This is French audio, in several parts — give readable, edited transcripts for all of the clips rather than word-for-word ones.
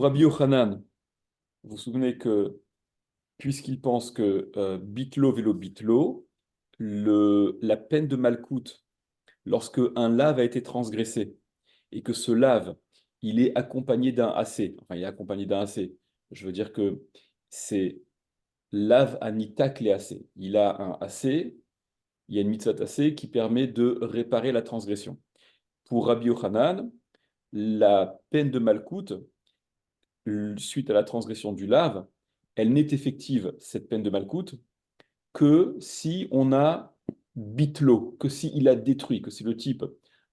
Rabbi Yochanan, vous vous souvenez que, puisqu'il pense que bitlo vélo bitlo, la peine de malcoute, lorsque un lave a été transgressé, et que ce lave, il est accompagné d'un AC, enfin il est accompagné d'un AC, je veux dire que c'est lave anitak les AC. Il a un AC, il y a une mitzvah AC qui permet de réparer la transgression. Pour Rabbi Yochanan, la peine de malcoute, suite à la transgression du lave, elle n'est effective, cette peine de malcoute, que si on a bitlo, que si il a détruit, que si le type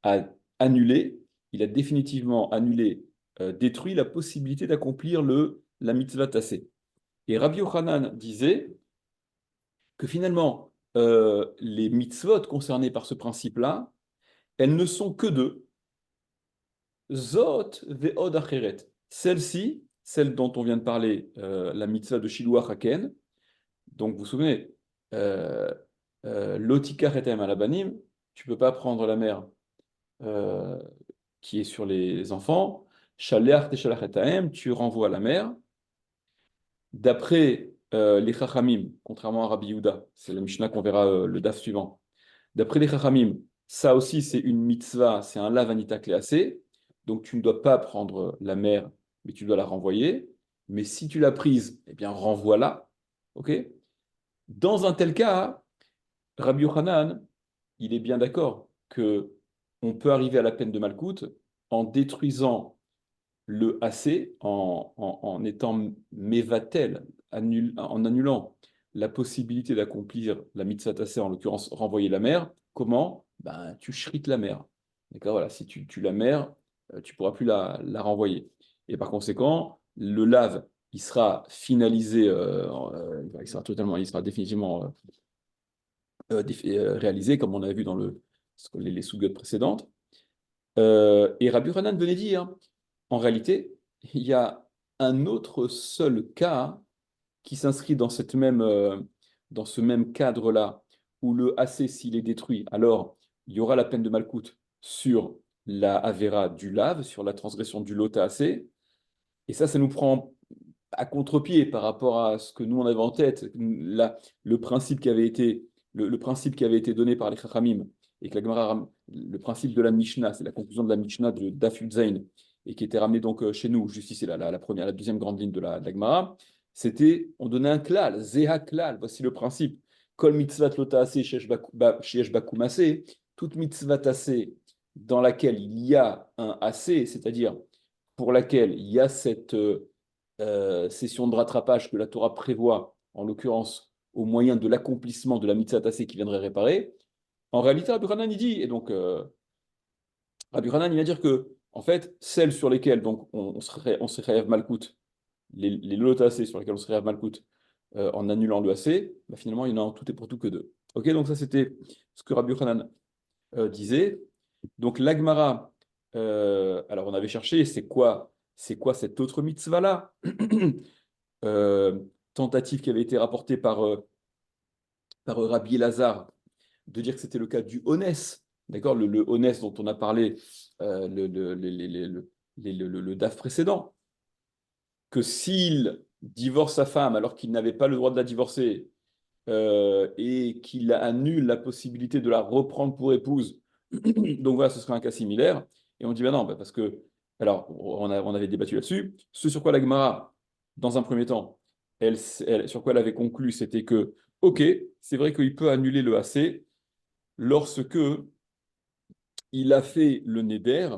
a annulé, il a définitivement annulé, détruit la possibilité d'accomplir la mitzvah tassée. Et Rabbi Yochanan disait que finalement, les mitzvot concernées par ce principe-là, elles ne sont que deux. Zot ve'od acheret. Celle-ci, celle dont on vient de parler, la mitzvah de Shiluach Haken, donc vous vous souvenez, euh, Lotika Retem Alabanim, tu peux pas prendre la mère euh, qui est sur les enfants, Shaleach Teshalach Etaem, tu renvoies la mère. D'après les Chachamim, contrairement à Rabbi Yehuda, c'est la Mishnah qu'on verra le daf suivant. D'après les Chachamim, ça aussi c'est une mitzvah, c'est un lavanita cléacé, donc tu ne dois pas prendre la mère, mais tu dois la renvoyer. Mais si tu l'as prise, eh bien renvoie-la. Ok? Dans un tel cas, Rabbi Yochanan, il est bien d'accord que on peut arriver à la peine de Malkout en détruisant le AC, en étant mévatel, en annulant la possibilité d'accomplir la mitzvah tassée, en l'occurrence renvoyer la mère. Comment? Ben, tu shrites la mère. D'accord, voilà, si tu tues la mère, tu ne pourras plus la renvoyer. Et par conséquent, le lave, il sera finalisé, il sera définitivement réalisé, comme on a vu dans les sous précédentes. Et Rabbi Hanan venait dire, en réalité, il y a un autre seul cas qui s'inscrit dans ce même cadre-là, où le AC, s'il est détruit, alors il y aura la peine de malcoute sur la Avera du lave, sur la transgression du lot AC. Et ça nous prend à contre-pied par rapport à ce que nous on avait en tête, le principe qui avait été, le principe qui avait été donné par les Chachamim, et que la Gemara, le principe de la Mishnah, c'est la conclusion de la Mishnah de Daf Yud Zayin, et qui était ramené donc chez nous, juste ici, la première, la deuxième grande ligne de la Gemara, c'était, on donnait un klal, zeha klal, voici le principe, kol mitzvat lo ta'aseh sheyesh bakum aseh, toute mitzvah taseh dans laquelle il y a un assez, c'est-à-dire pour laquelle il y a cette session de rattrapage que la Torah prévoit, en l'occurrence au moyen de l'accomplissement de la mitzvah tassée qui viendrait réparer, en réalité, Rabbi Hanan, il dit, et donc Rabbi Hanan, il va dire que, en fait, celles sur lesquelles donc, on se rêve malcoute, les lots tassés sur lesquels on se rêve malcoute, en annulant le AC, bah, finalement, il y en a en tout et pour tout que deux. Ok, donc ça, c'était ce que Rabbi Hanan disait. Donc, l'Agmara, alors on avait cherché, c'est quoi cette autre mitzvah-là euh, tentative qui avait été rapportée par Rabbi Elazar de dire que c'était le cas du Honès, d'accord, le Honès dont on a parlé le DAF précédent, que s'il divorce sa femme alors qu'il n'avait pas le droit de la divorcer et qu'il annule la possibilité de la reprendre pour épouse, donc voilà, ce serait un cas similaire. Et on dit, ben non, bah parce que, alors, on avait débattu là-dessus. Ce sur quoi la Gemara, dans un premier temps, sur quoi elle avait conclu, c'était que, ok, c'est vrai qu'il peut annuler le AC lorsque il a fait le neder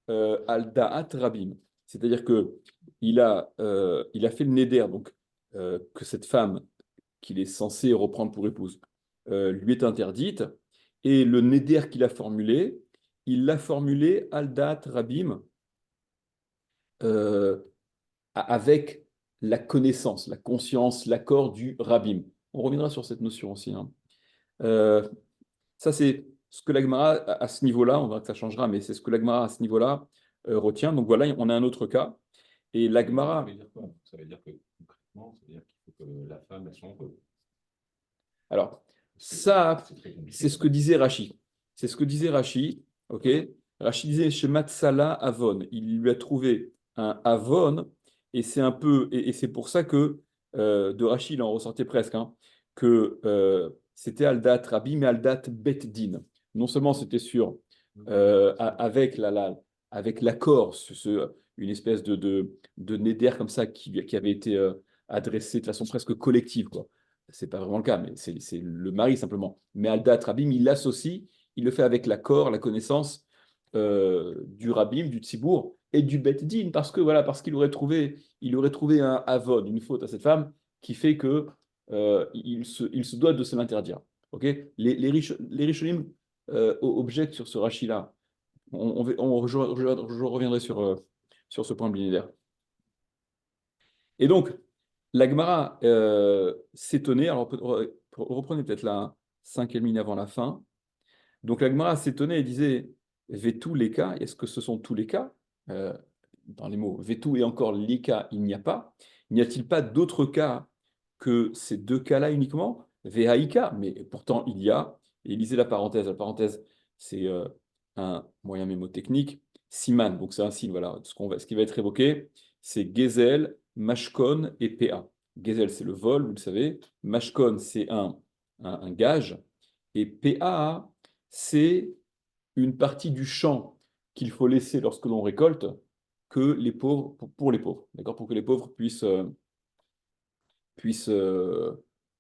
al da'at rabim. C'est-à-dire que il a fait le neder, donc que cette femme qu'il est censé reprendre pour épouse lui est interdite, et le neder qu'il a formulé, il l'a formulé al da'at rabim euh, avec la connaissance, la conscience, l'accord du rabbin. On reviendra sur cette notion aussi, hein. Euh, Ça, c'est ce que l'Agmara, à ce niveau-là, on verra que ça changera, mais c'est ce que l'Agmara, à ce niveau-là, retient. Donc voilà, on a un autre cas. Et Ça l'Agmara, veut dire quoi? Ça veut dire que concrètement, ça veut dire qu'il faut que la femme elle soit en couple. alors, Parce que ça, c'est très c'est compliqué ce quand que même. disait Rashi. C'est ce que disait Rashi, ok? Rashi disait chez Matsala Avon, il lui a trouvé un avon, et c'est un peu, et c'est pour ça que de Rachid, il en ressortait presque, hein, que c'était Aldat Rabbi, mais Aldat Bet Din. Non seulement c'était sûr avec avec l'accord, une espèce de neder comme ça qui avait été adressé de façon presque collective, quoi. C'est pas vraiment le cas, mais c'est le mari simplement. Mais Aldat Rabim, il l'associe, il le fait avec l'accord, la connaissance du Rabim, du Tzibour et du Bet Din, parce que voilà, parce il aurait trouvé un avon, une faute à cette femme, qui fait que il se doit de se l'interdire. Ok, les Rishonim objectent sur ce rachis-là. Je reviendrai sur ce point bilinéaire. Et donc, la Gemara s'étonnait, alors reprenez peut-être la cinquième ligne avant la fin. Donc la Gemara s'étonnait et disait, Vetou les cas, est-ce que ce sont tous les cas? Dans les mots Vetou et encore les cas, il n'y a pas. N'y a-t-il pas d'autres cas que ces deux cas-là uniquement? Vehaïka, mais pourtant il y a. Et lisez la parenthèse. La parenthèse, c'est un moyen mémotechnique. Siman, donc c'est un signe, voilà. Ce qui va être évoqué, c'est Gezel, Mashkon et PA. Gezel, c'est le vol, vous le savez. Mashkon, c'est un gage. Et PA, c'est une partie du champ qu'il faut laisser lorsque l'on récolte que les pauvres, pour les pauvres, d'accord, pour que les pauvres puissent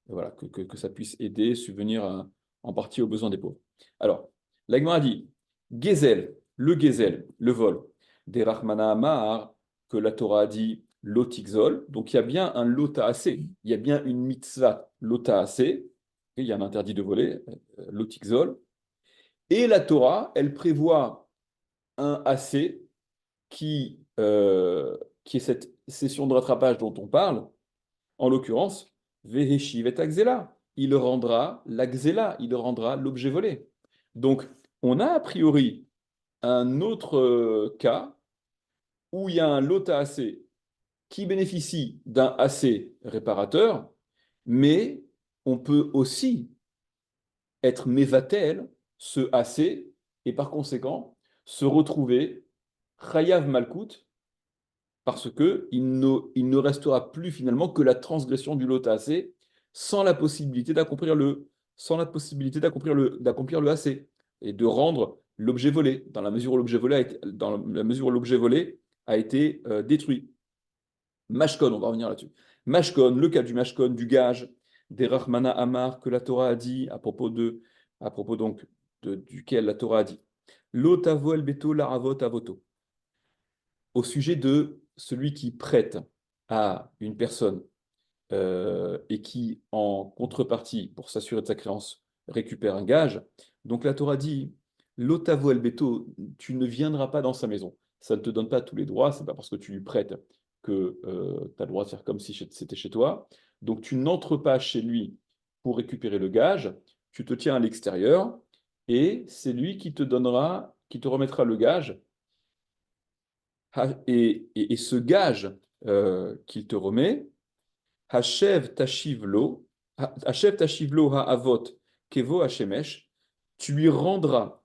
voilà, que ça puisse aider, subvenir en partie aux besoins des pauvres. Alors, l'Agma a dit, Gezel, le vol, des Rahmana Amar, que la Torah a dit l'otixol, donc il y a bien un lota assez, il y a bien une mitzvah lota assez, il y a un interdit de voler, l'otixol, et la Torah, elle prévoit un AC qui est cette session de rattrapage dont on parle, en l'occurrence, Veheshiv et Axela. Il rendra l'Axela, il rendra l'objet volé. Donc, on a a priori un autre cas où il y a un lot AC qui bénéficie d'un AC réparateur, mais on peut aussi être mévatel, ce AC, et par conséquent se retrouver Chayav Malkout, parce il ne restera plus finalement que la transgression du lot AC sans la possibilité d'accomplir le AC et de rendre l'objet volé, dans la mesure où l'objet volé a été détruit. Mashkon, on va revenir là-dessus. Mashkon, le cas du Mashkon, du gage, des Rahmana Amar, que la Torah a dit, à propos donc duquel la Torah a dit, L'otavo el beto laravot avoto, au sujet de celui qui prête à une personne et qui, en contrepartie, pour s'assurer de sa créance, récupère un gage. Donc la Torah dit, l'otavo el beto, tu ne viendras pas dans sa maison. Ça ne te donne pas tous les droits, c'est pas parce que tu lui prêtes que tu as le droit de faire comme si c'était chez toi. Donc tu n'entres pas chez lui pour récupérer le gage, tu te tiens à l'extérieur et c'est lui qui te donnera, qui te remettra le gage. Et ce gage qu'il te remet, Hashev tashivlo, Hashev tashivlo ha'avot kevo hashemesh, tu lui rendras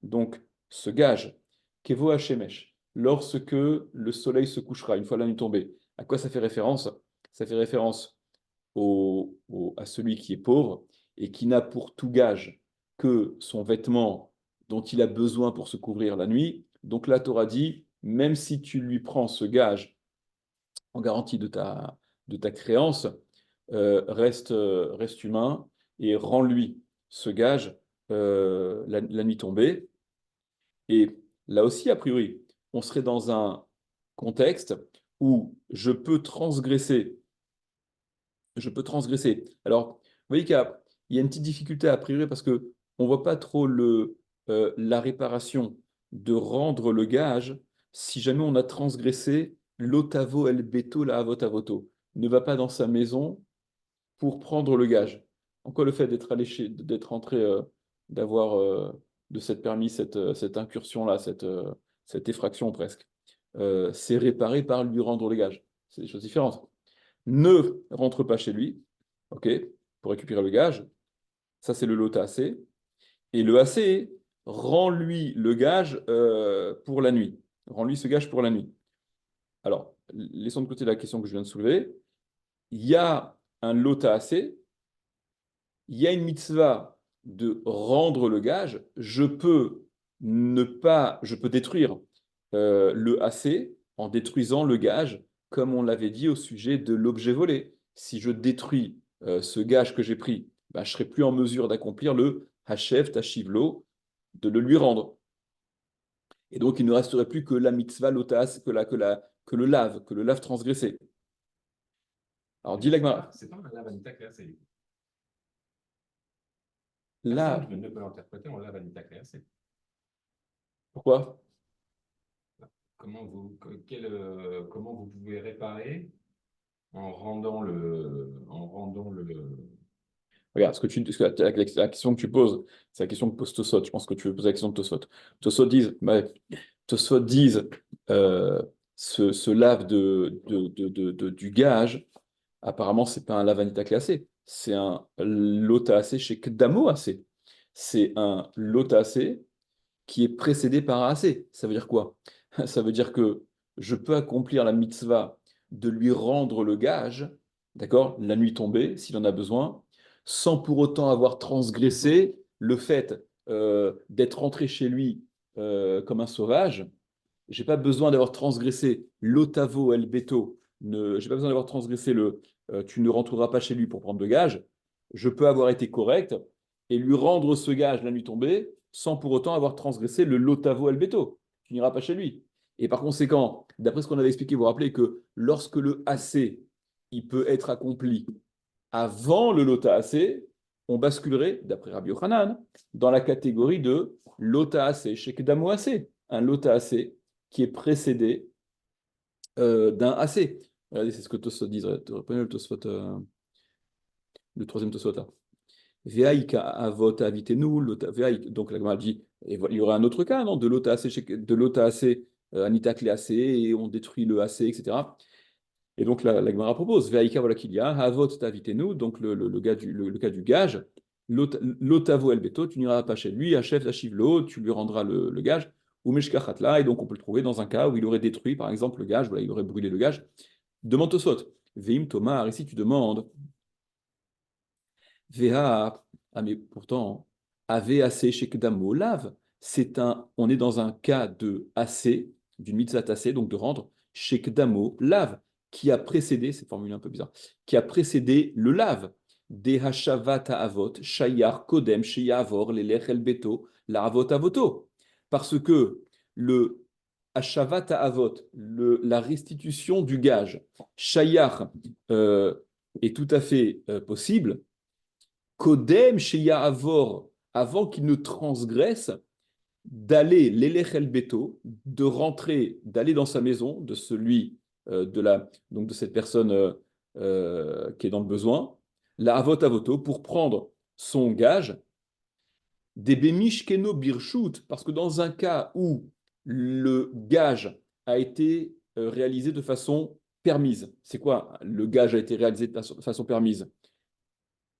donc ce gage, kevo hashemesh, lorsque le soleil se couchera, une fois la nuit tombée. À quoi ça fait référence? Ça fait référence à celui qui est pauvre et qui n'a pour tout gage que son vêtement dont il a besoin pour se couvrir la nuit. Donc la Torah dit, même si tu lui prends ce gage en garantie de ta créance, reste humain et rends-lui ce gage la nuit tombée. Et là aussi, a priori, on serait dans un contexte où je peux transgresser. Alors, vous voyez qu'il y a une petite difficulté a priori parce que on ne voit pas trop la réparation de rendre le gage si jamais on a transgressé l'otavo el beto la avot avoto. Ne va pas dans sa maison pour prendre le gage. En quoi le fait d'être entré, d'avoir de cette permis, cette incursion-là, cette effraction presque, c'est réparé par lui rendre le gage. C'est des choses différentes. Ne rentre pas chez lui, ok, pour récupérer le gage. Ça, c'est le lot AC. Et le AC rend lui le gage pour la nuit. Rends-lui ce gage pour la nuit. Alors, laissons de côté la question que je viens de soulever. Il y a un lota assez, il y a une mitzvah de rendre le gage. Je peux détruire le assez en détruisant le gage, comme on l'avait dit au sujet de l'objet volé. Si je détruis ce gage que j'ai pris, ben, je ne serai plus en mesure d'accomplir le hashev tashivlo, de le lui rendre. Et donc, il ne resterait plus que la mitzvah lotas, que le lave transgressé. Alors, dit l'Agmara. C'est pas un lavanita classé. Là, Personne ne peut l'interpréter en lavanita classé. pourquoi? Comment vous pouvez réparer en rendant le. Regarde, la question que tu poses, c'est la question que pose Tosot. Je pense que tu veux poser la question de Tosot. Tosot disent ce lave du gage, apparemment, c'est pas un lavanita classé, c'est un lota assez chez Kdamo assez. C'est un lota assez qui est précédé par un assez. Ça veut dire quoi? Ça veut dire que je peux accomplir la mitzvah de lui rendre le gage, d'accord, la nuit tombée, s'il en a besoin, sans pour autant avoir transgressé le fait d'être rentré chez lui comme un sauvage. J'ai pas besoin d'avoir transgressé l'otavo el beto. J'ai pas besoin d'avoir transgressé le tu ne rentreras pas chez lui pour prendre de gage. Je peux avoir été correct et lui rendre ce gage la nuit tombée sans pour autant avoir transgressé le lotavo el beto. Tu n'iras pas chez lui. Et par conséquent, d'après ce qu'on avait expliqué, vous vous rappelez que lorsque le AC il peut être accompli avant le lota AC, on basculerait, d'après Rabbi Yochanan, dans la catégorie de lota AC, chez Kedamo AC, un lota AC qui est précédé d'un AC. Regardez, c'est ce que Tosfot dit. Tu reprenez le Tosfot, le troisième Tosfot là. Veaïka avot avitenu, donc la Gemara dit, il y aurait un autre cas, non, de lota AC, de lota AC, anitakle AC, et on détruit le AC, etc. Et donc la Gemara propose, Veaïka voilà qu'il y a, avot avitenu, donc le cas du gage, lotavo el beto, tu n'iras pas chez lui, achef achivlo, tu lui rendras le gage, ou meshkachatla, et donc on peut le trouver dans un cas où il aurait détruit, par exemple, le gage, voilà, il aurait brûlé le gage. Demande Tosfot, Veim Tomar, ici tu demandes, Veha, ah mais pourtant, Ave assez shekdamo lave, on est dans un cas de assez, d'une mitzvah assez, donc de rendre shekdamo lave, qui a précédé, c'est formulé un peu bizarre, qui a précédé le lave. De hashavat avot, shayar kodem sheyavor, lelech el beto, la avot avoto. Parce que le hashavat avot, la restitution du gage, shayar, est tout à fait possible. Kodem chez Yahavor, avant qu'il ne transgresse, d'aller l'Elech el Beto, de rentrer, d'aller dans sa maison, de celui, donc de cette personne qui est dans le besoin, la Avot Avoto, pour prendre son gage, des Bemishkeno Birshut, parce que dans un cas où le gage a été réalisé de façon permise, c'est quoi? Le gage a été réalisé de façon permise,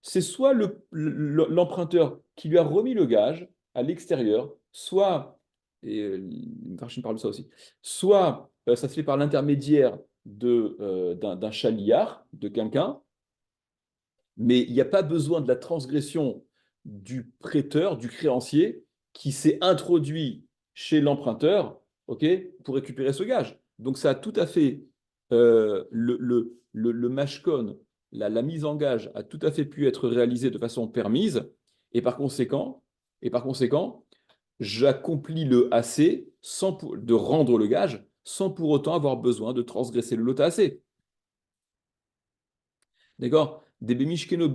c'est soit l'emprunteur qui lui a remis le gage à l'extérieur, soit, et Farshim parle de ça aussi, soit ça se fait par l'intermédiaire d'un chaliard, de quelqu'un, mais il n'y a pas besoin de la transgression du prêteur, du créancier, qui s'est introduit chez l'emprunteur, ok, pour récupérer ce gage. Donc ça a tout à fait le mashkon, la mise en gage a tout à fait pu être réalisée de façon permise, et par conséquent, j'accomplis le AC de rendre le gage sans pour autant avoir besoin de transgresser le lot AC. D'accord? Des bemishkeno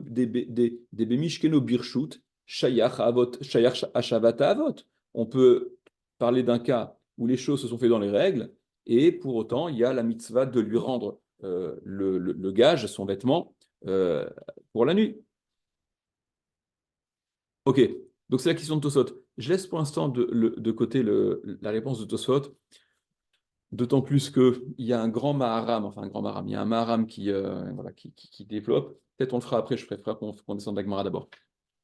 birshut, shayach avot, shayach ashavata avot. On peut parler d'un cas où les choses se sont faites dans les règles, et pour autant, il y a la mitzvah de lui rendre le gage, son vêtement, pour la nuit. Ok, donc c'est la question de Tosot. Je laisse pour l'instant de côté la réponse de Tosot, d'autant plus qu'il y a un grand Maharam, enfin un grand Maharam, il y a un Maharam voilà, qui développe. Peut-être on le fera après, je préfère qu'on descende d'Agmara d'abord,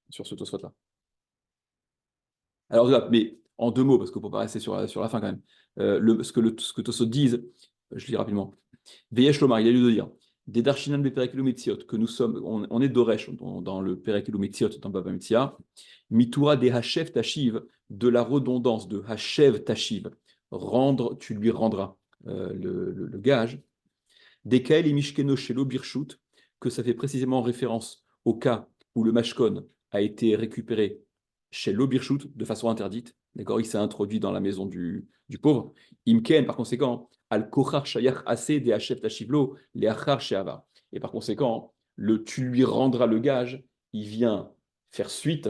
sur ce Tosfot-là. Alors, mais en deux mots, parce qu'il ne faut pas rester sur la fin quand même. Ce que Tosot dise, je lis rapidement. Veyesh Lomar, il a lieu de dire, des Darshinan Beperekelu Metziot, que nous sommes, on est Doresh dans le Perekelu Metziot, dans Baba Metzia, Mitura des Hashev Tashiv, de la redondance de Hashev Tashiv, rendre, tu lui rendras le gage, des Kael et Mishkeno chez l'Obirshut, que ça fait précisément référence au cas où le Mashkon a été récupéré chez l'Obirshut de façon interdite, d'accord, il s'est introduit dans la maison du pauvre. Imken, par conséquent, al kochar shayach assez des hachef tashivlo, les achar sheava. Et par conséquent, tu lui rendras le gage, il vient faire suite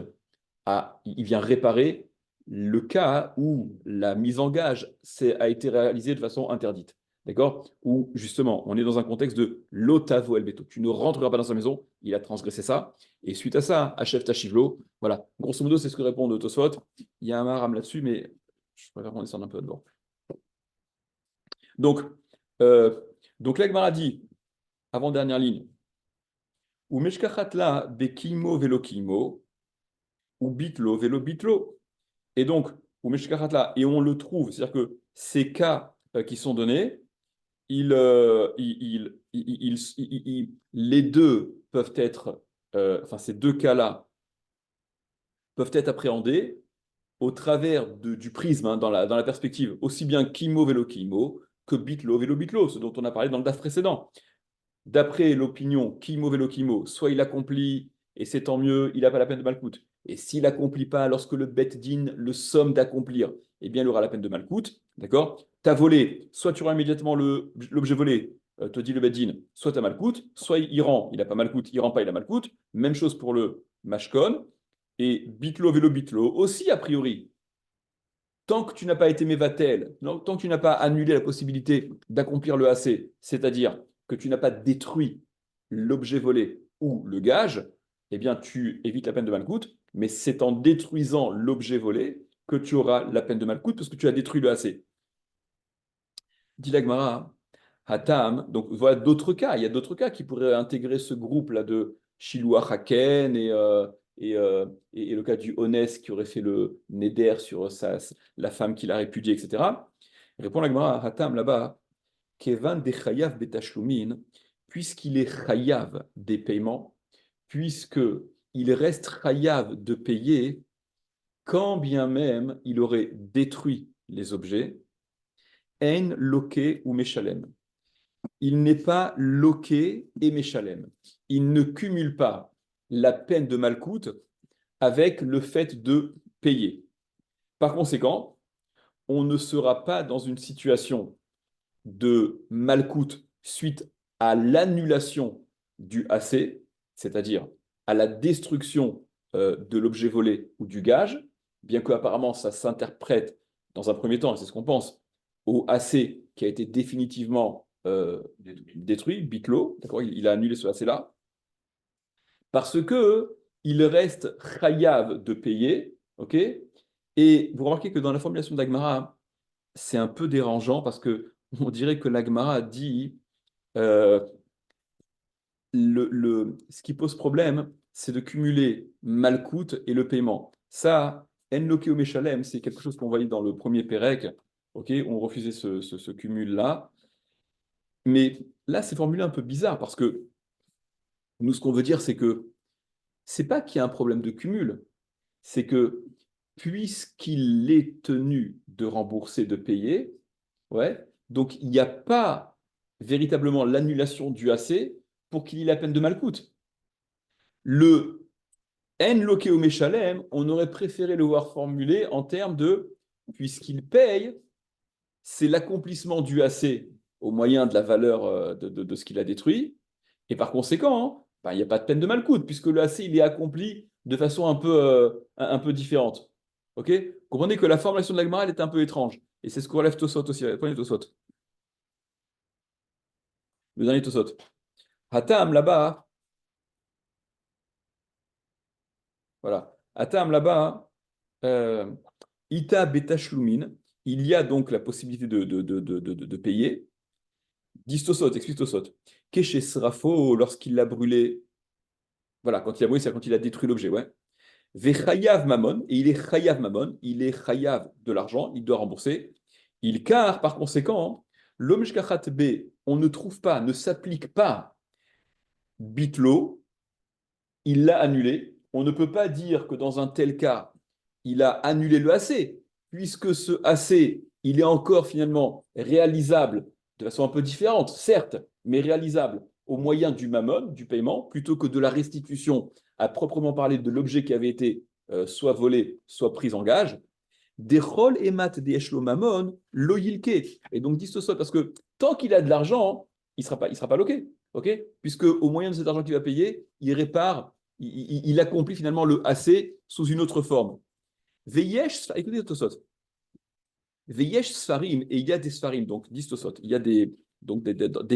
il vient réparer le cas où la mise en gage a été réalisée de façon interdite. D'accord? Où justement, on est dans un contexte de l'otavo el beto. Tu ne rentreras pas dans sa maison, il a transgressé ça. Et suite à ça, Hachef Tachivlo, voilà. Grosso modo, c'est ce que répond de Tosfot. Il y a un maram là-dessus, mais je préfère qu'on descende un peu devant. Donc, euh, donc l'Agmara dit, avant-dernière ligne, ou meshkachatla bekimo velo kimo, ou bitlo velo bitlo. Et donc, ou meshkachatla, et on le trouve, c'est-à-dire que ces cas qui sont donnés, les deux peuvent être, enfin ces deux cas-là peuvent être appréhendés au travers du prisme, hein, dans la perspective, aussi bien Kimo Velo Kimo que Bitlo Velo Bitlo, ce dont on a parlé dans le DAF précédent. D'après l'opinion Kimo Velo Kimo, soit il accomplit et c'est tant mieux, il n'a pas la peine de Malkout. Et s'il n'accomplit pas lorsque le Bet Din le somme d'accomplir, eh bien il aura la peine de Malkout. D'accord? Tu as volé, soit tu rends immédiatement l'objet volé, te dit le Bet Din, soit tu as Malkout, soit il rend, il n'a pas Malkout, il rend pas, il a Malkout. Même chose pour le Mashkon. Et Bitlo Velo Bitlo aussi, a priori, tant que tu n'as pas été mévatel, tant que tu n'as pas annulé la possibilité d'accomplir le AC, c'est-à-dire que tu n'as pas détruit l'objet volé ou le gage, eh bien tu évites la peine de malcoute, mais c'est en détruisant l'objet volé que tu auras la peine de malcoute parce que tu as détruit le AC. Dit l'Agmara, Hatam, donc voilà d'autres cas, il y a d'autres cas qui pourraient intégrer ce groupe-là de Shiloh Haken et le cas du Honès qui aurait fait le Neder sur la femme qu'il a répudiée, etc. Répond l'Agmara, Hatam là-bas, Kevan de Chayav betashlumin, puisqu'il est Chayav des paiements, puisque il reste Chayav de payer, quand bien même il aurait détruit les objets, En loqué ou Meshalem. Il n'est pas loqué et Meshalem. Il ne cumule pas la peine de malcoute avec le fait de payer. Par conséquent, on ne sera pas dans une situation de malcoute suite à l'annulation du AC, c'est-à-dire à la destruction de l'objet volé ou du gage, bien que apparemment ça s'interprète dans un premier temps, et c'est ce qu'on pense, au AC qui a été définitivement détruit, bitlo, d'accord, il a annulé ce AC-là, parce que il reste chayav de payer, ok. Et vous remarquez que dans la formulation d'Agmara, c'est un peu dérangeant parce que on dirait que l'Agmara dit euh, ce qui pose problème, c'est de cumuler malcoute et le paiement. Ça, enloke meshalem, c'est quelque chose qu'on voyait dans le premier Pérec. Ok, on refusait ce cumul-là. Mais là, c'est formulé un peu bizarre parce que nous, ce qu'on veut dire, c'est que c'est pas qu'il y a un problème de cumul, c'est que puisqu'il est tenu de rembourser, de payer, ouais, donc il n'y a pas véritablement l'annulation du AC pour qu'il ait la peine de malcoute. Le En loke ou meshalem, on aurait préféré le voir formulé en termes de puisqu'il paye, c'est l'accomplissement du AC au moyen de la valeur de ce qu'il a détruit, et par conséquent, hein, ben, il n'y a pas de peine de malcoute, puisque le AC il est accompli de façon un peu différente. Ok? Comprenez que la formulation de la Gemara, elle est un peu étrange. Et c'est ce que relève Tosot aussi. Prenez Tosot. Le dernier Tosot. Hatam là-bas, voilà. Hatam là-bas, euh, Ita beta shlumin, il y a donc la possibilité de payer. Dis Tosot, explique Tosot. Keshe Srafo, lorsqu'il l'a brûlé, voilà, quand il a brûlé, c'est quand il a détruit l'objet, ouais. Vechayav mamon, et il est chayav mamon, il est chayav de l'argent, il doit rembourser. Il car, par conséquent, l'homme b, on ne trouve pas, ne s'applique pas bitlo, il l'a annulé. On ne peut pas dire que dans un tel cas, il a annulé le AC, puisque ce AC, il est encore finalement réalisable de façon un peu différente, certes, mais réalisable au moyen du mammon, du paiement, plutôt que de la restitution à proprement parler de l'objet qui avait été soit volé, soit pris en gage. Des rôles et mat des eshlo mammon, loyilke. Et donc, dit ce parce que tant qu'il a de l'argent, il ne sera pas loqué. OK, puisque au moyen de cet argent qu'il va payer, il répare, il accomplit finalement le AC sous une autre forme. Veyesh, écoutez Tosot. Veyesh Sfarim, et il y a des Sfarim, donc dit Tosot, il y a des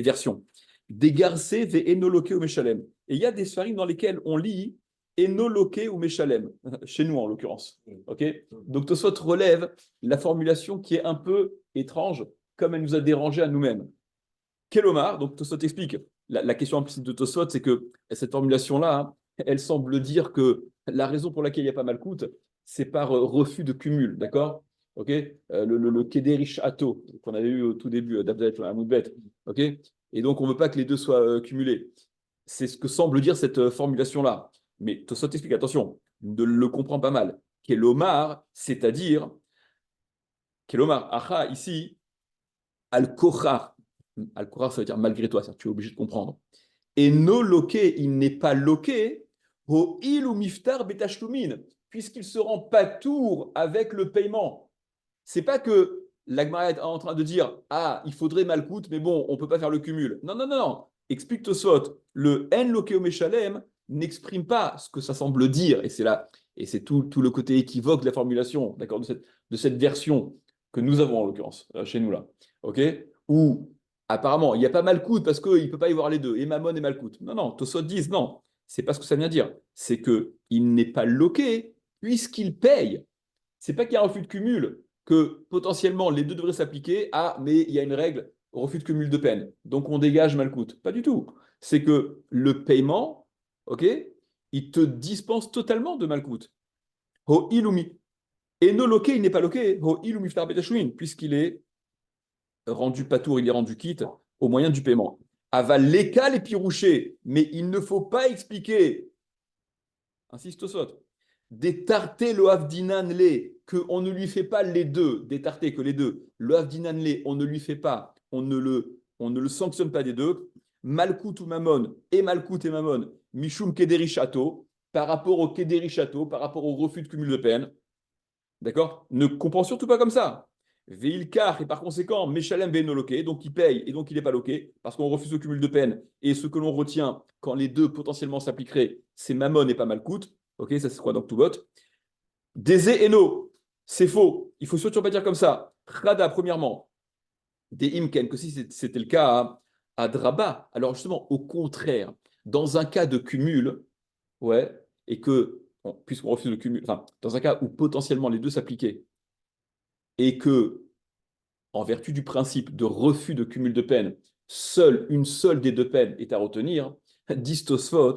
versions. Des garcés ve enoloke ou meshalem. Et il y a des Sfarim dans lesquels on lit enoloke ou meshalem, chez nous en l'occurrence. OK, donc Tosot relève la formulation qui est un peu étrange, comme elle nous a dérangé à nous-mêmes. Kelomar, donc Tosot explique, la question implicite de Tosot, c'est que cette formulation-là, hein, elle semble dire que la raison pour laquelle il n'y a pas Malkout, c'est par refus de cumul, d'accord? Ok, le Kederish Ato, qu'on avait eu au tout début d'Abdel Hamoudbet, ok? Et donc on ne veut pas que les deux soient cumulés. C'est ce que semble dire cette formulation-là. Mais Tosot explique, attention, ne le comprend pas mal. Kelomar, c'est-à-dire, Kelomar, Acha, ici, Al-Kochar. Al-Kochar, ça veut dire malgré toi, tu es obligé de comprendre. Et no loqué, il n'est pas loqué, au il ou miftar betashlumin, puisqu'il se rend pas tour avec le paiement. C'est pas que l'Agmara est en train de dire ah, il faudrait malcoute, mais bon, on peut pas faire le cumul. Non, non, non, non. Explique Tosot, le en loqué au meshalem n'exprime pas ce que ça semble dire, et c'est là, et c'est tout le côté équivoque de la formulation, d'accord, de cette version que nous avons en l'occurrence, chez nous là, ok, où apparemment il n'y a pas malcoute parce qu'il ne peut pas y voir les deux, et Mammon et malcoute. Non, non, Tosot disent non, c'est pas ce que ça vient dire, c'est qu'il n'est pas loqué puisqu'il paye. C'est pas qu'il y a un refus de cumul, que potentiellement les deux devraient s'appliquer. Ah, mais il y a une règle, refus de cumul de peine. Donc on dégage malcoute. Pas du tout. C'est que le paiement, ok, il te dispense totalement de malcoute. Ho ilumi. Et no loqué, il n'est pas loqué. Ho ilumi ftar betashwin, puisqu'il est rendu patour, il est rendu quitte au moyen du paiement. Aval l'écal et pirouché, mais il ne faut pas expliquer, insiste Tosot, détarter le havdinan le, qu'on ne lui fait pas les deux, détarter que les deux, le havdinan le, on ne lui fait pas, on ne le sanctionne pas des deux, malkout ou mamon, et malkout et mamon, mishum kederi château, par rapport au kederi château, par rapport au refus de cumul de peine, d'accord? Ne comprend surtout pas comme ça. Veilkar, et par conséquent, Meshalem Venoloke, donc il paye et donc il n'est pas loqué, parce qu'on refuse le cumul de peine. Et ce que l'on retient quand les deux potentiellement s'appliqueraient, c'est Mammon et pas Malkout. Ok, ça c'est quoi donc tout vote. Désé Eno, c'est faux. Il faut surtout pas dire comme ça. Rada, premièrement, des Imken, que si c'était le cas à Draba. Alors justement, au contraire, dans un cas de cumul, ouais, et que, bon, puisqu'on refuse le cumul, enfin, dans un cas où potentiellement les deux s'appliquaient, et que en vertu du principe de refus de cumul de peine, une seule des deux peines est à retenir, dit Tosfot,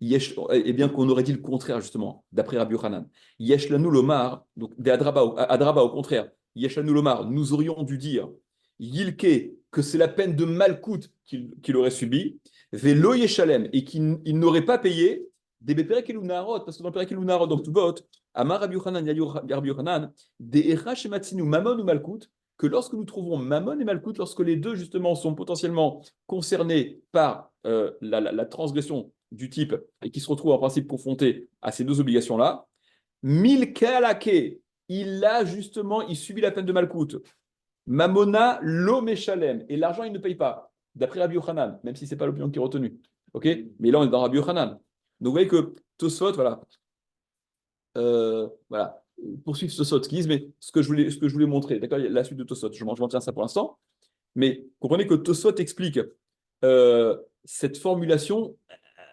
et bien qu'on aurait dit le contraire justement, d'après Rabbi Yochanan. Yesh lanu lomar, donc des Adraba au contraire, Yesh lanu lomar, nous aurions dû dire Yilke, que c'est la peine de malcoute qu'il aurait subi, Velo Yeshalem, et qu'il n'aurait pas payé, des Beperek et Lunarot, parce que dans Perek et Lunarot, donc tout vote, Amar Rabbi Yochanan, Yayu Rabbi Yochanan, des Erach et Matsinu, Mamon ou Malkout, que lorsque nous trouvons Mammon et Malkout, lorsque les deux justement sont potentiellement concernés par la transgression du type et qui se retrouvent en principe confrontés à ces deux obligations-là, Milkalake, il subit la peine de Malkout. Mamona lo meshalem, et l'argent il ne paye pas, d'après Rabbi Yochanan, même si ce n'est pas l'opinion qui est retenue. Ok, mais là on est dans Rabbi Yochanan. Donc vous voyez que Tosfot, voilà, poursuivre Tosot qui mais ce que je voulais montrer, d'accord, la suite de Tosot, je m'en tiens à ça pour l'instant, mais comprenez que Tosot explique cette formulation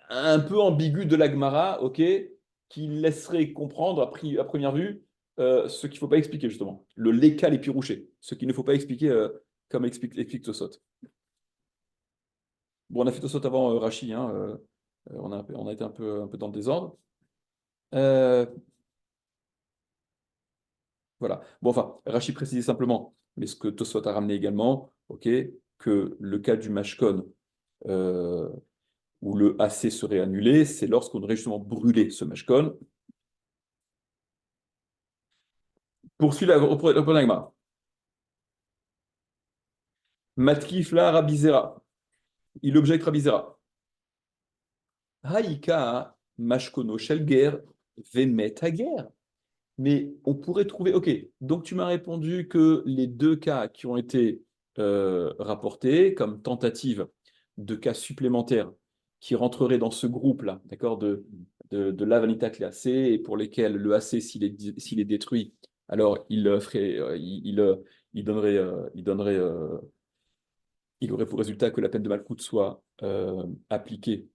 un peu ambiguë de l'Agmara, ok, qui laisserait comprendre à première vue ce qu'il ne faut pas expliquer justement, le lécal et pirouché, ce qu'il ne faut pas expliquer comme explique Tosot. Bon, on a fait Tosot avant Rashi, hein, on a été un peu dans le désordre. Euh, voilà. Bon, enfin, Rachid précisait simplement, mais ce que Tosfot a ramené également, ok, que le cas du mashkon, euh, où le AC serait annulé, c'est lorsqu'on aurait justement brûlé ce mashkon. Poursuit la Gemara. Matkif la Rabizera. Il objecte Rabizera. Haïka mashkono shelger vemet hager. Mais on pourrait trouver, ok, donc tu m'as répondu que les deux cas qui ont été rapportés comme tentative de cas supplémentaires qui rentreraient dans ce groupe-là, d'accord, de la vanita classée et pour lesquels le AC, s'il est détruit, alors il aurait pour résultat que la peine de malcoute soit appliquée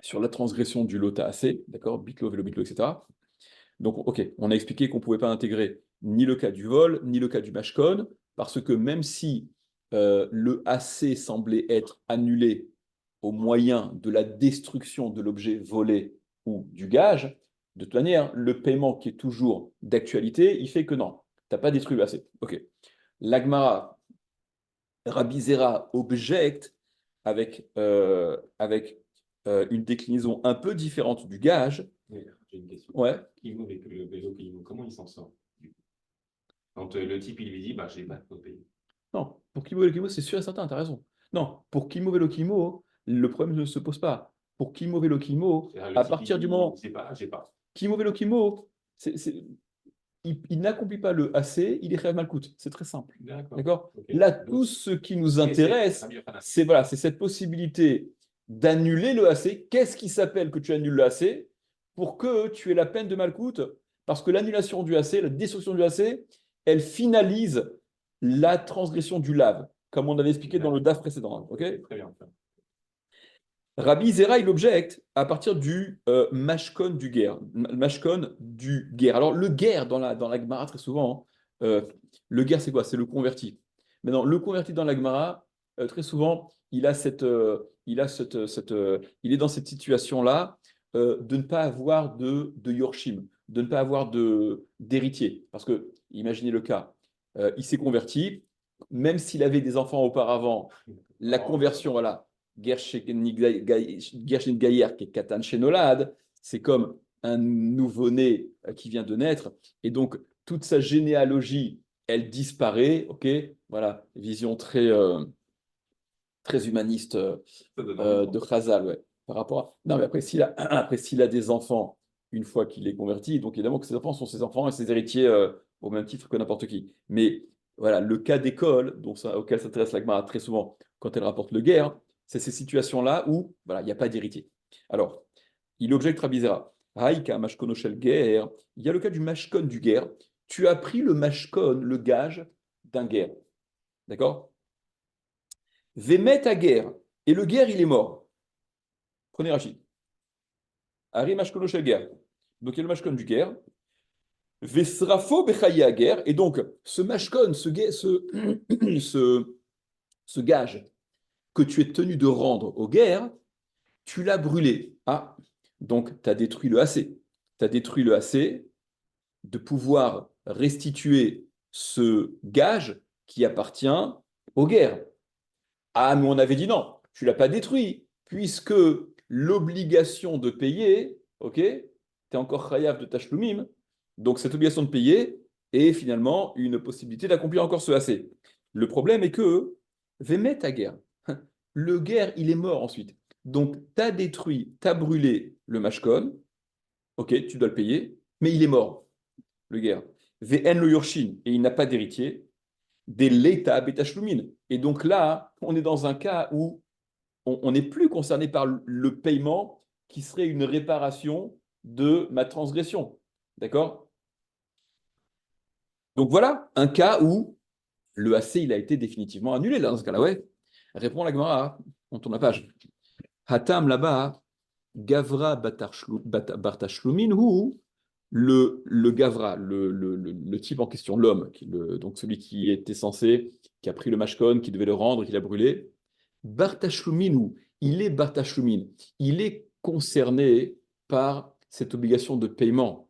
sur la transgression du lota AC, d'accord, bitlo, vélo, bitlo, etc. Donc, ok, on a expliqué qu'on ne pouvait pas intégrer ni le cas du vol, ni le cas du mashkon, parce que même si le AC semblait être annulé au moyen de la destruction de l'objet volé ou du gage, de toute manière, le paiement qui est toujours d'actualité, il fait que non, tu n'as pas détruit le AC. Ok. L'Agmara, Rabbi Zera objecte avec une déclinaison un peu différente du gage. Oui, j'ai une question. Ouais. Kimo avec le vélo Kimo, comment il s'en sort du coup? Quand le type il lui dit bah j'ai pas de payer. Non, pour Kimo Velokimo, c'est sûr et certain, t'as raison. Non, pour Kimo Velokimo, le problème ne se pose pas. Pour Kimo Velokimo, C'est-à-dire, le à type il partir du dit moment. j'ai pas, j'ai pas. Kimo Velokimo, il n'accomplit pas le AC, il est Khayab Malkout. C'est très simple. D'accord. D'accord? Ok. Là, Donc, tout ce qui nous et c'est intéresse, Rabbi Yochanan. c'est voilà, c'est cette possibilité d'annuler le AC. Qu'est-ce qui s'appelle que tu annules le AC pour que tu aies la peine de Malkout? Parce que l'annulation du AC, la destruction du AC, elle finalise la transgression du lave, comme on avait expliqué dans le DAF précédent. Ok? Très bien. Rabbi Zera, il objecte à partir du mashkon du guerre. Mashkon du guerre. Alors, le guerre, dans la Gemara, très souvent, le guerre, c'est quoi? C'est le converti. Maintenant, le converti dans la Gemara, très souvent, il est dans cette situation-là de ne pas avoir de Yorshim, de ne pas avoir d'héritier. Parce que, imaginez le cas, il s'est converti, même s'il avait des enfants auparavant, la conversion, voilà. Gershenit Gaïar, qui est Katan Shenolad, c'est comme un nouveau-né qui vient de naître. Et donc, toute sa généalogie, elle disparaît. Ok, voilà, vision très humaniste Ça donne envie. de Khazal, ouais. Par rapport à. Non, mais après, s'il a des enfants, une fois qu'il est converti, donc évidemment que ses enfants sont ses enfants et ses héritiers au même titre que n'importe qui. Mais voilà, le cas d'école, auquel s'intéresse l'Agmara très souvent quand elle rapporte le guerre, c'est ces situations-là où voilà, il n'y a pas d'héritier. Alors, il objecte Rabbi Zera. Haïka mashkono shel guerre. Il y a le cas du mashkon du guerre. Tu as pris le mashkon, le gage d'un guerre. D'accord? Vemet à guerre. Et le guerre, il est mort. Prenez Rachid. Ari mashkono shel guerre. Donc il y a le mashkon du guerre. Vesrafo bechaye à guerre. Et donc, ce mashkon, ce gage que tu es tenu de rendre aux guerres, tu l'as brûlé. Ah, donc tu as détruit le AC. Tu as détruit le AC de pouvoir restituer ce gage qui appartient aux guerres. Ah, mais on avait dit non, tu ne l'as pas détruit, puisque l'obligation de payer, ok, tu es encore chayav de tashloumim, donc cette obligation de payer est finalement une possibilité d'accomplir encore ce AC. Le problème est que, Vemet ta guerre, le guerre, il est mort ensuite. Donc, tu as détruit, tu as brûlé le mashkon, ok, tu dois le payer, mais il est mort, le guerre. Vn le yorshin, et il n'a pas d'héritier, des l'état betashlumin. Et donc là, on est dans un cas où on n'est plus concerné par le paiement qui serait une réparation de ma transgression. D'accord? Donc voilà un cas où le AC il a été définitivement annulé. Là, dans ce cas-là, ouais. Répond la Gemara, on tourne la page. Hatam là-bas, Gavra Bartashlumin ou le Gavra, le type en question, l'homme, donc celui qui était censé, qui a pris le mashkon, qui devait le rendre, qui l'a brûlé. Bartashlumin ou il est Bartashlumin, il est concerné par cette obligation de paiement.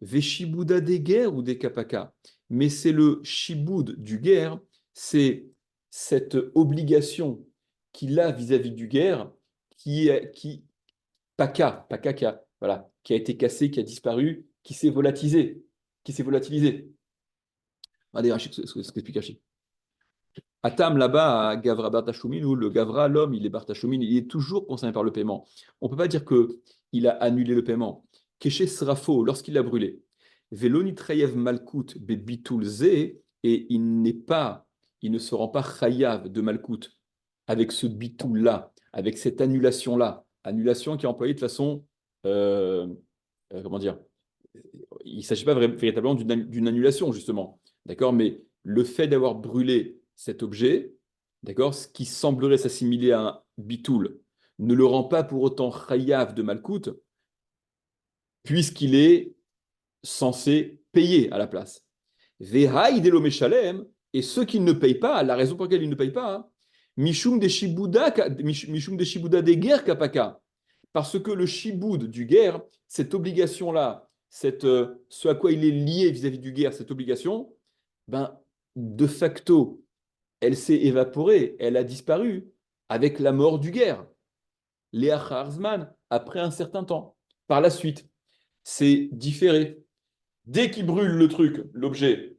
Veshibuda des guerres ou des kapaka. Mais c'est le shiboud du guerre, c'est cette obligation qu'il a vis-à-vis du guerre qui paka voilà, qui a été cassé, qui a disparu, qui s'est volatilisé, qui s'est volatilisé. Regardez Rachid, ce qu'explique Rachid. Atam là-bas, à Gavra Bartashoumin, où le Gavra, l'homme, il est Bartashoumin, il est toujours concerné par le paiement. On ne peut pas dire qu'il a annulé le paiement. Keshe sera faux lorsqu'il a brûlé. Velonitrayev Malkout Bebitul Ze, et il ne se rend pas chayav de Malkout avec ce bitul-là, avec cette annulation-là. Annulation qui est employée de façon, euh, comment dire, il ne s'agit pas véritablement d'une annulation, justement. D'accord? Mais le fait d'avoir brûlé cet objet, d'accord, ce qui semblerait s'assimiler à un bitoul, ne le rend pas pour autant chayav de Malkout, puisqu'il est censé payer à la place. Vehaï delo meshalem, et ceux qui ne payent pas, la raison pour laquelle ils ne payent pas, hein, mishum de shibuda des guerres kapaka, parce que le shiboud du guerre, cette obligation-là, ce à quoi il est lié vis-à-vis du guerre, cette obligation, ben, de facto, elle s'est évaporée, elle a disparu avec la mort du guerre. Léa Harzman, après un certain temps. Par la suite, c'est différé. Dès qu'il brûle le truc, l'objet,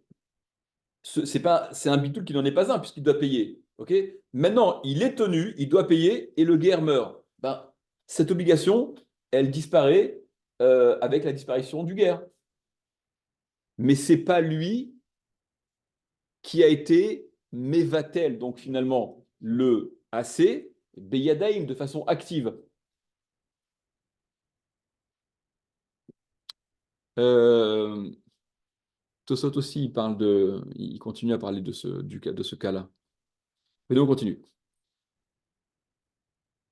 c'est un bitoul qui n'en est pas un, puisqu'il doit payer. Ok. Maintenant, il est tenu, il doit payer, et le guerre meurt. Ben, cette obligation, elle disparaît avec la disparition du guerre. Mais ce n'est pas lui qui a été Mevatel, donc finalement, le AC, Beyadaim, de façon active. Euh, Tosot aussi, il continue à parler de ce cas-là. Mais donc, on continue.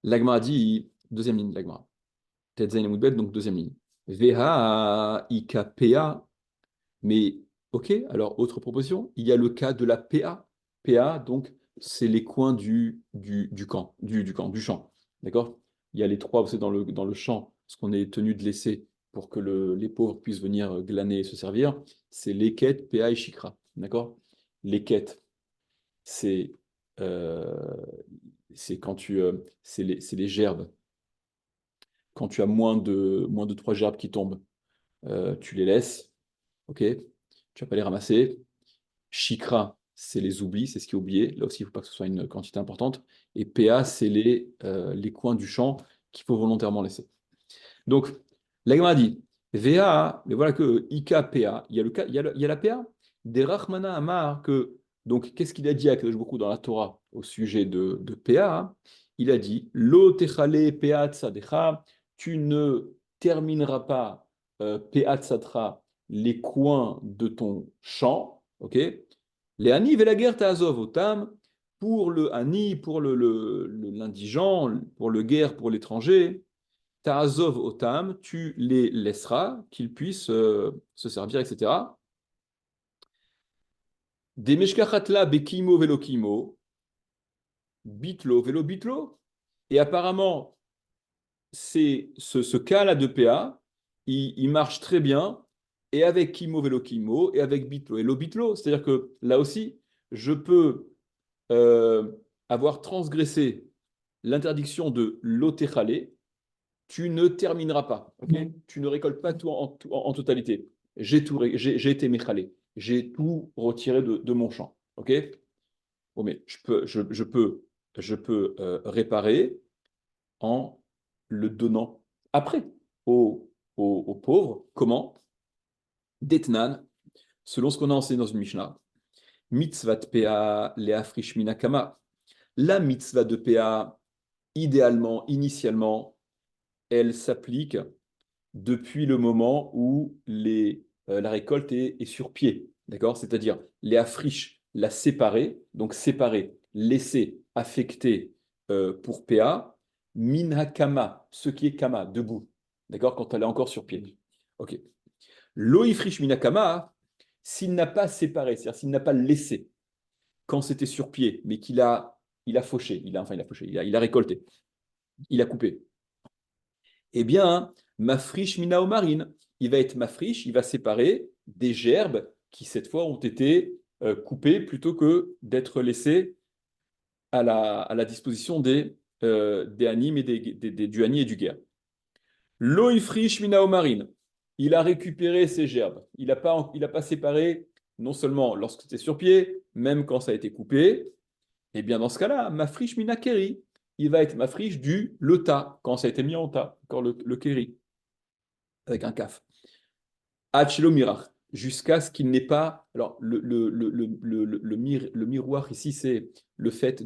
L'Agma dit, deuxième ligne, l'Agma. Tetzain Amoudbet, donc deuxième ligne. VH, IKPA, mais ok, alors autre proposition, il y a le cas de la PA. PA, donc, c'est les coins du camp, du champ. D'accord? Il y a les trois, vous savez, dans le champ, ce qu'on est tenu de laisser pour que les pauvres puissent venir glaner et se servir, c'est l'équette, PA et Chikra. D'accord? L'équette, c'est euh, c'est les gerbes. Quand tu as moins de 3 gerbes qui tombent, tu les laisses, ok? Tu vas pas les ramasser. Chikra, c'est les oublis, c'est ce qui est oublié. Là aussi, il ne faut pas que ce soit une quantité importante. Et PA, c'est les coins du champ qu'il faut volontairement laisser. Donc, l'agma dit, VA, mais voilà que IK, PA, il y a, il y a la PA. Des Rachmana Amar, donc, qu'est-ce qu'il a dit à Kadosh Baruch Hu dans la Torah au sujet de PA? Il a dit, Lo techale PA tsadecha, tu ne termineras pas PA tsadra, les coins de ton champ, ok? Les Ani Velaguer Ta'azov Otam, pour le Ani, pour l'indigent, pour le guerre, pour l'étranger, Ta'azov Otam, tu les laisseras, qu'ils puissent se servir, etc. Des Meshkachatla Bekimo Velokimo, Bitlo Velo Bitlo. Et apparemment, c'est ce cas-là de PA, il marche très bien, et avec Kimo Velo Kimo, et avec Bitlo et Lo Bitlo. C'est-à-dire que là aussi, je peux euh, avoir transgressé l'interdiction de l'otechale, tu ne termineras pas. Okay. Tu ne récoltes pas tout en totalité. J'ai été méchalé. J'ai tout retiré de mon champ. Ok. Bon, mais je peux réparer en le donnant après aux pauvres. Comment? Detnan, selon ce qu'on a enseigné dans une Mishnah. Mitzvat PA leafrish minakama. La mitzvah de PA, idéalement, initialement, elle s'applique depuis le moment où la récolte est sur pied. D'accord? C'est-à-dire les afriches, la séparer, donc séparer, laisser, affecter pour PA, minakama, ce qui est kama, debout. D'accord? Quand elle est encore sur pied. Ok. Loifrish minakama, s'il n'a pas séparé, c'est-à-dire s'il n'a pas laissé quand c'était sur pied, mais il a fauché, il a récolté, il a coupé. Eh bien, Mafrish mina omarine. Il va être mafrish, il va séparer des gerbes qui, cette fois, ont été coupées plutôt que d'être laissées à la disposition des animes et du hani et du guerre. Loifrish mina omarine. Il a récupéré ses gerbes. Il a pas séparé, non seulement lorsque c'était sur pied, même quand ça a été coupé. Et bien dans ce cas-là, mafrish mina keri. Il va être mafrish du le tas, quand ça a été mis en tas, encore le keri, avec un kaf. Hachilo mirach, jusqu'à ce qu'il n'ait pas. Alors, le miroir ici, c'est le fait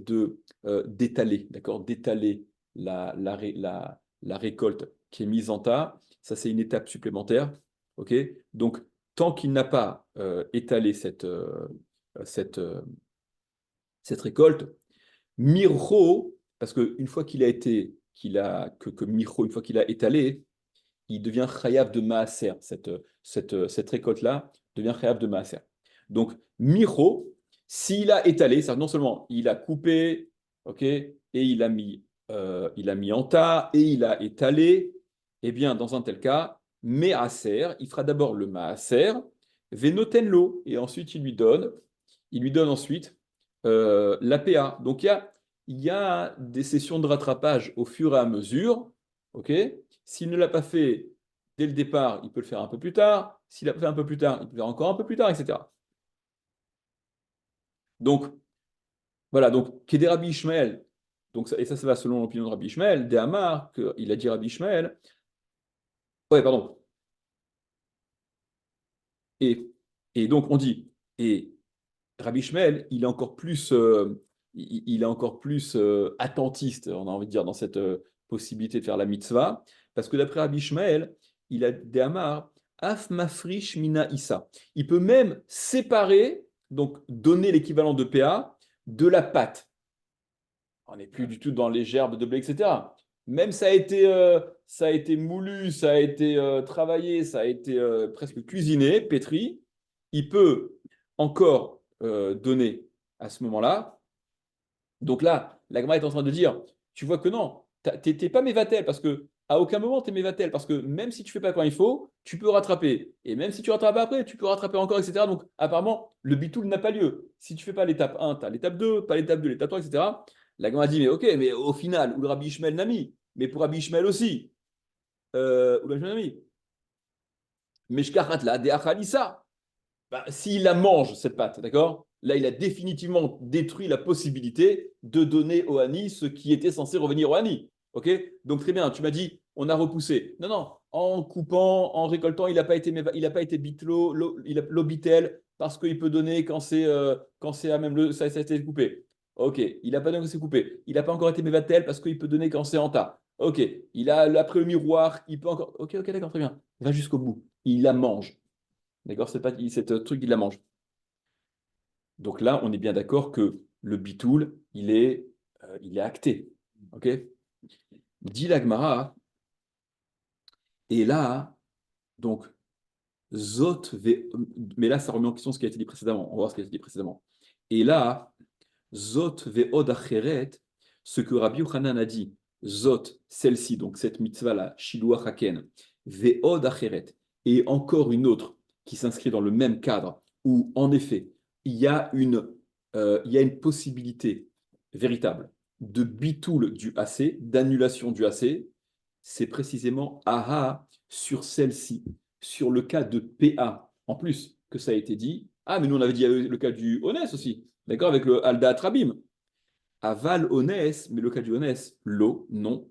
d'étaler, d'accord? D'étaler la récolte qui est mise en tas. Ça, c'est une étape supplémentaire. OK? Donc, tant qu'il n'a pas étalé cette, euh, cette récolte, Miro, parce qu'une fois qu'il a été, que Miro, une fois qu'il a étalé, il devient chayav de maaser. Cette récolte-là devient chayav de maaser. Donc, Miro, s'il a étalé, non seulement il a coupé, ok, et il a mis en tas, et il a étalé, eh bien, dans un tel cas, maaser, il fera d'abord le maaser, venotenlo, et ensuite il lui donne ensuite l'APA. Donc, il y a des sessions de rattrapage au fur et à mesure, ok. S'il ne l'a pas fait dès le départ, il peut le faire un peu plus tard. S'il l'a fait un peu plus tard, il peut le faire encore un peu plus tard, etc. Donc, voilà, donc, Kédé Rabbi Ishmael, donc, et ça va selon l'opinion de Rabbi Ishmael, de Hamar, il a dit Rabbi Ishmael, ouais, pardon, et, et donc on dit, et Rabbi Ishmael, il est encore plus attentiste, on a envie de dire, dans cette possibilité de faire la mitzvah, parce que d'après Rabbi Ishmael, il a des Amar, Af mafrish mina issa. Il peut même séparer, donc donner l'équivalent de PA, de la pâte. On n'est plus du tout dans les gerbes de blé, etc. Même ça a été moulu, ça a été travaillé, ça a été presque cuisiné, pétri. Il peut encore donner à ce moment-là. Donc là, la Gemara est en train de dire, tu vois que non, t'es pas mévatel parce que à aucun moment t'es mévatel parce que même si tu fais pas quand il faut, tu peux rattraper. Et même si tu rattrapes après, tu peux rattraper encore, etc. Donc apparemment, le bitoul n'a pas lieu. Si tu fais pas l'étape 1, tu as l'étape 2, pas l'étape 2, l'étape 3, etc. La Gemara dit, mais ok, mais au final, ou le Rabbi Ishmael n'a mis, mais pour Rabbi Ishmael aussi, ou le Rabbi Ishmael n'a mis. Mais je là, des achalissa. Bah, s'il la mange, cette pâte, d'accord? Là, il a définitivement détruit la possibilité de donner au Hani ce qui était censé revenir au Hani. OK? Donc, très bien, tu m'as dit, on a repoussé. Non, non, en coupant, en récoltant, il a pas été bitlo, l'obitel, parce qu'il peut donner quand c'est à même ça a été coupé. OK, il n'a pas donné quand c'est coupé. Il n'a pas encore été mévatel parce qu'il peut donner quand c'est en tas. OK, il a après le miroir, il peut encore. OK, OK, d'accord, très bien. Va jusqu'au bout. Il la mange. D'accord? C'est pas cette truc, il la mange. Donc là, on est bien d'accord que le bitoul, il est acté. OK? Dit l'Agmara, et là, donc, Zot, mais là, ça remet en question ce qui a été dit précédemment. On va voir ce qui a été dit précédemment. Et là, Zot ve'od acheret, ce que Rabbi Yochanan a dit, Zot, celle-ci, donc cette mitzvah-là, Shiluach Haken, ve'od acheret, et encore une autre qui s'inscrit dans le même cadre, où en effet, il y a une possibilité véritable de bitoul du AC, d'annulation du AC, c'est précisément aha sur celle-ci, sur le cas de PA. En plus que ça a été dit, ah, mais nous on avait dit le cas du Honès aussi, d'accord, avec le Alda Trabim. Aval Honès, mais le cas du Honès, l'eau, non.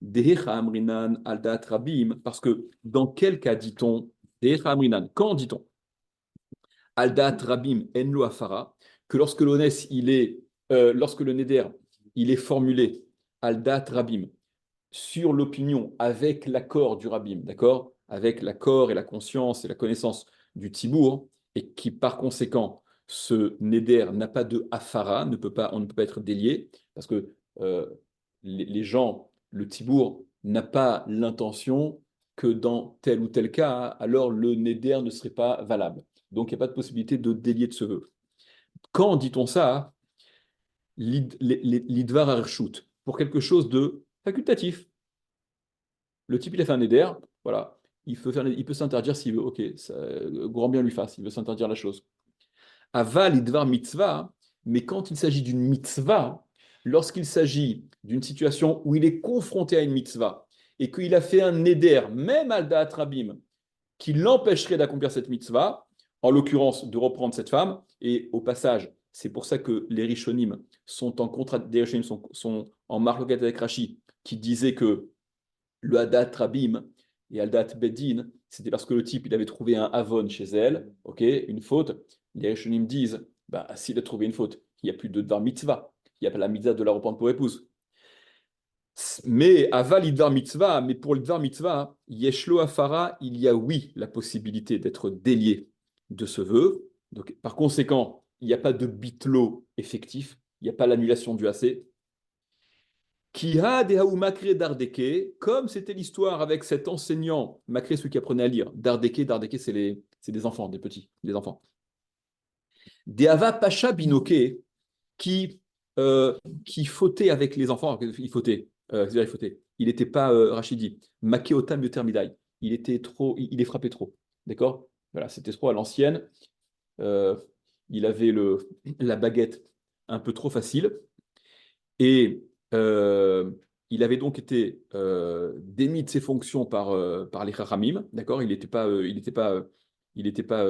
Dehecha Amrinan Alda Trabim, parce que dans quel cas dit-on Dehecha Amrinan, quand dit-on Aldat Rabim Enlo Afara, que lorsque l'onès, lorsque le neder, il est formulé Aldat Rabim sur l'opinion avec l'accord du Rabim, d'accord? Avec l'accord et la conscience et la connaissance du Tibour, et qui par conséquent, ce neder n'a pas de Afara, on ne peut pas être délié, parce que les gens, le Tibour n'a pas l'intention que dans tel ou tel cas, alors le neder ne serait pas valable. Donc, il n'y a pas de possibilité de délier de ce vœu. Quand dit-on ça? L'idvar arshut, pour quelque chose de facultatif. Le type, il a fait un éder, voilà. Il peut s'interdire s'il veut, ok, ça, grand bien lui fasse, il veut s'interdire la chose. Aval idvar mitzvah, mais quand il s'agit d'une mitzvah, lorsqu'il s'agit d'une situation où il est confronté à une mitzvah et qu'il a fait un éder, même al da'at rabim, qui l'empêcherait d'accomplir cette mitzvah, en l'occurrence de reprendre cette femme, et au passage, c'est pour ça que les Rishonim sont en contrat, les Rishonim sont en marloquet avec Rashi, qui disait que le Hadat Rabim et Aldat Beddin, c'était parce que le type, il avait trouvé un Avon chez elle, ok, une faute. Les Rishonim disent, bah, s'il a trouvé une faute, il n'y a plus de Dvar Mitzvah, il n'y a pas la mitzvah de la reprendre pour épouse. Mais aval idvar mitzvah, mais pour le dvar mitzvah, yeshlo afara, il y a oui la possibilité d'être délié de ce vœu. Donc, par conséquent, il n'y a pas de bitlo effectif, il n'y a pas l'annulation du AC. Kiha dehaou makre dardeke, comme c'était l'histoire avec cet enseignant, makre celui qui apprenait à lire, dardeke c'est des enfants, des petits, des enfants. Deava pacha binoke, qui, qui fautait avec les enfants. Il fautait. Il fautait. Il n'était pas Rachidi. Makeotam yotermidai. Il était trop, il est frappé trop. D'accord. Voilà, c'était trop à l'ancienne. Euh, il avait la baguette un peu trop facile. Et il avait donc été démis de ses fonctions par les Chachamim. D'accord. Il n'était pas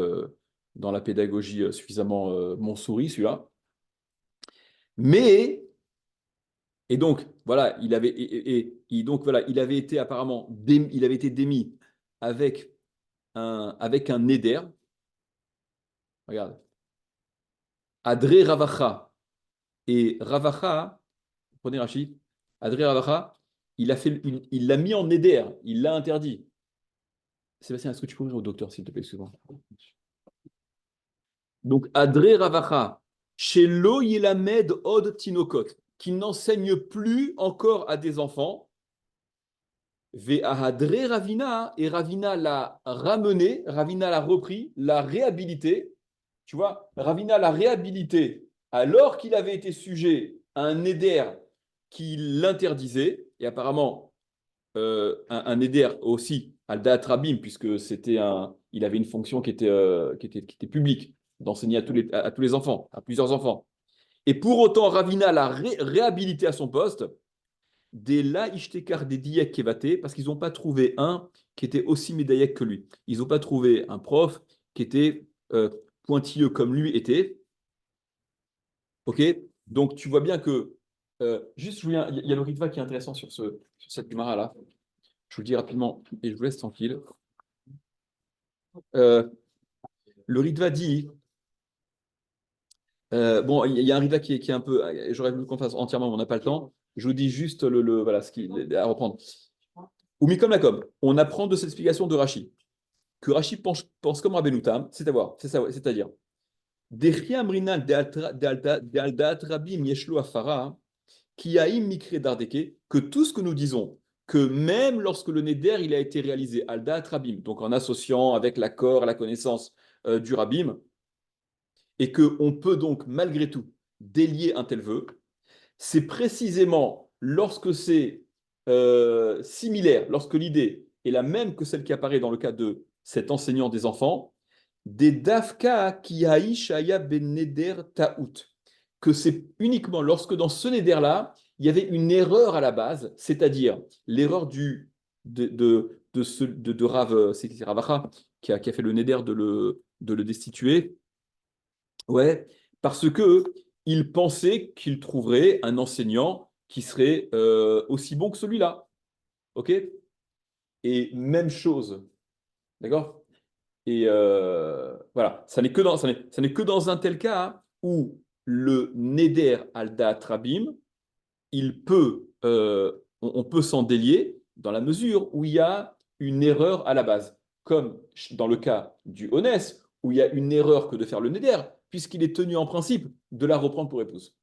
dans la pédagogie suffisamment monsouri, celui-là. Mais et donc, voilà, donc, voilà, il avait été apparemment il avait été démis avec avec un éder. Regarde. Adré Ravacha. Et Ravacha, prenez Rachid, Adré Ravacha, il l'a mis en éder, il l'a interdit. Sébastien, est-ce que tu peux ouvrir au docteur, s'il te plaît, souvent. Donc, Adré Ravacha, chez Lo Yilamed Od Tinokot, qui n'enseigne plus encore à des enfants. Ve'ahadre Ravina, et Ravina l'a ramené, Ravina l'a repris, l'a réhabilité. Tu vois, Ravina l'a réhabilité alors qu'il avait été sujet à un éder qui l'interdisait, et apparemment un éder aussi, al-Da'at Rabim, puisque il avait une fonction qui était publique, d'enseigner à tous les enfants, à plusieurs enfants. Et pour autant, Ravina l'a réhabilité à son poste, des la ishtekar des diyek kevate, parce qu'ils n'ont pas trouvé un qui était aussi médaillé que lui. Ils n'ont pas trouvé un prof qui était pointilleux comme lui était. Ok. Donc tu vois bien que juste Julien, il y a le Ritva qui est intéressant sur cette Gemara là. Je vous le dis rapidement et je vous laisse tranquille. Euh, le Ritva dit bon, il y a un Ritva qui est un peu. J'aurais voulu qu'on fasse entièrement, mais on n'a pas le temps. Je vous dis juste voilà ce qui à reprendre. Ou Mikom Lakom, on apprend de cette explication de Rashi que Rashi pense comme Rabbeinu Tam, c'est-à-dire Dechriam Rinan de'aldat Rabim Yeshlo Afara, qui a mikre dardeke, que tout ce que nous disons, que même lorsque le Neder il a été réalisé Aldat Rabim, donc en associant avec l'accord et la connaissance du Rabim, et qu'on peut donc malgré tout délier un tel vœu, c'est précisément lorsque c'est similaire, lorsque l'idée est la même que celle qui apparaît dans le cas de cet enseignant des enfants, des dafka qui aïshaya ben neder taout, que c'est uniquement lorsque dans ce neder-là, il y avait une erreur à la base, c'est-à-dire l'erreur de Rav, c'est Ravacha qui a fait le neder de le destituer. Ouais, parce que il pensait qu'il trouverait un enseignant qui serait aussi bon que celui-là. OK? Et même chose. D'accord? Et voilà, ça n'est que dans un tel cas où le Neder al-Dat Rabim, on peut s'en délier dans la mesure où il y a une erreur à la base, comme dans le cas du Honès, où il y a une erreur que de faire le Neder, puisqu'il est tenu en principe de la reprendre pour épouse.